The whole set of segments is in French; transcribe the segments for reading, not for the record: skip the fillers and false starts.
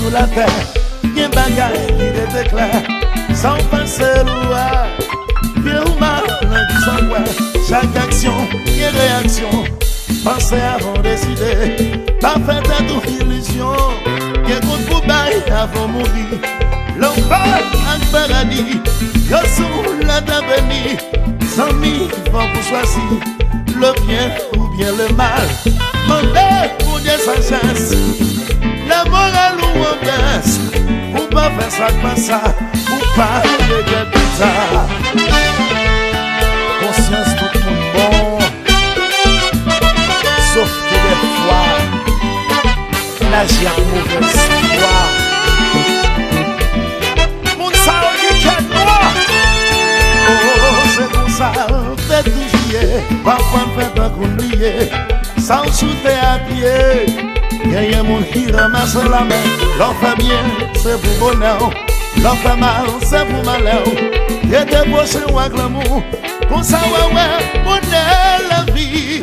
sur la terre, y'a un bagage qui est clair, sans penser loin. Bien ou mal, qui s'en voit, chaque action et réaction. Pensez avant de décider, pas faire de illusion. Bien qu'on pour bailler avant de mourir. L'enfer en paradis, yo sous la d'avenir. Sans mi, vont pour choisir le bien ou bien le mal. Mandez pour Dieu sa chance, la morale ou en baisse. Ou pas faire ça comme ça, ou pas regretter ça. Conscience tout le monde bon, sauf que des fois, l'âge y a mauvaise foi. Mon sao qui est noir, oh c'est comme ça, fait tout juillet, parfois fait un coup de billet, sans shooter à pied. Y'a mon qui ramasse la main, l'on fait bien, c'est pour bonheur, l'on fait mal, c'est pour malheur. Y'a des poches ou un glamour, pour ça ouais, bonheur la vie.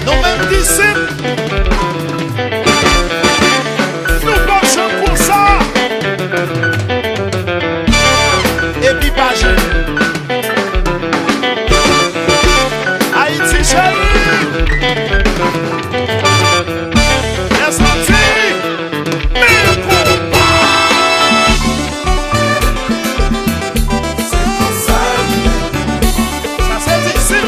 Nos mêmes disciples, nous marchons pour ça. Et puis pas jeune. Haïti chérie, les sorties, mes combats. C'est pour ça, ça c'est ici.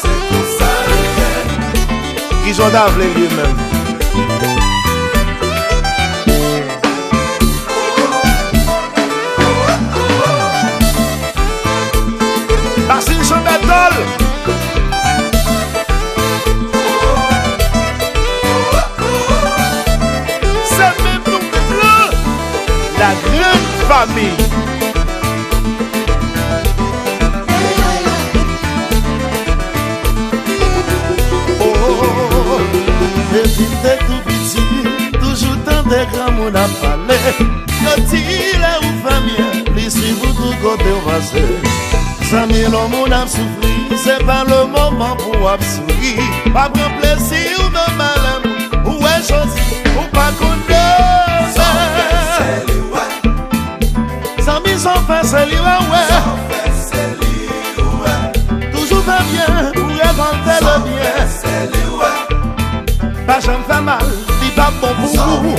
C'est pour ça, ils ont d'avler lui-même. La grande famille. Oh, depuis t'es tout petit, toujours tant de grands monde à parler. Quand il est ou famille, les suivre tout côté au passé. Ça met le monde à souffrir, c'est pas le moment pour sourire. Pas prendre plaisir ou même malin, ou est chose, ou pas connaître. Sans faire c'est lui, ouais. Toujours va bien pour inventer le bien. Pas jamais fait mal, dis pas bon pour vous.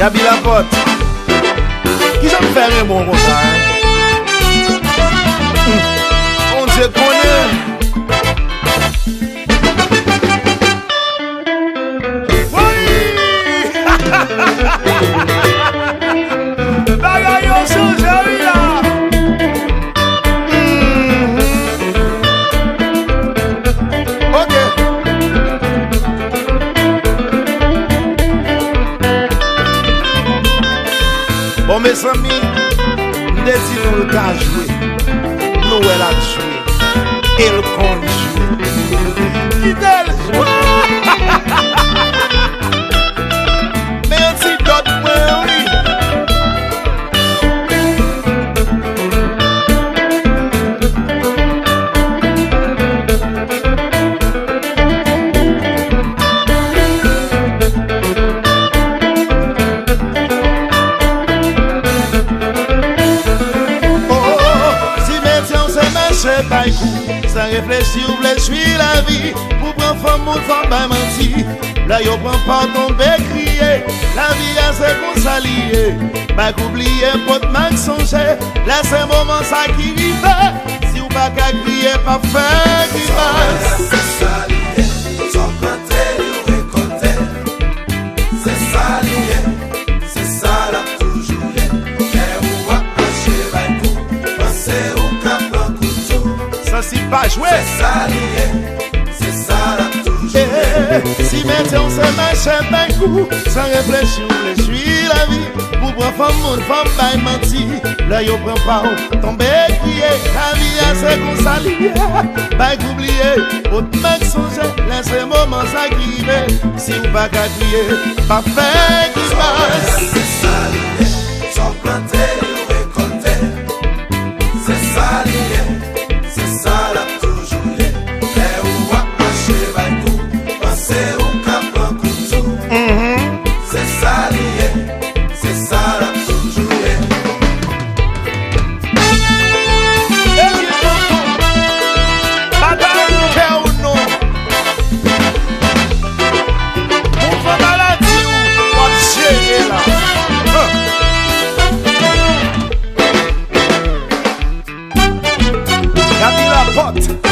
Gabi Laporte, qui j'aime faire mon rosa? On Dieu connaît. Bon mes amis, nous décidons le cas jouer. Nous elle a joué. Et le con joué. Fidèle joué. Mais un petit d'autre point, oui. Sans réfléchir, vous voulez suivre la vie. Pour prendre femme ou femme, pas mentir. Là, y'a prend pas tomber, crier. La vie a ses qu'on s'allier. Pas qu'oublier, pas de manque songer. Là, c'est moment ça qui rive. Si ou pas qu'à crier, pas faire qui passe. C'est ça lié, sans compter ou récolter. C'est ça lié, c'est ça là toujours lié. Et ou à hacher la coupe, passer au cap en couteau. Ça c'est pas joué. C'est ça lié, c'est ça là toujours lié. Si mettez on se marche d'un coup, sans réfléchir, on suis la vie. Pour prendre femme, monde, femme, bail menti. Là, yo prend pas, tomber, crier. La vie, c'est qu'on s'allie. Bail oublier, autrement que songer, laissez moment s'agriver. Si vous pas qu'à crier, pas faire qui se passe. C'est ça, sans planter ou récolter. C'est ça, c'est ça, là, toujours. Les ou à marcher, bail tout. Pensez au cap, un coup de tout. C'est ça, c'est ça, là, toujours. Camila Pot.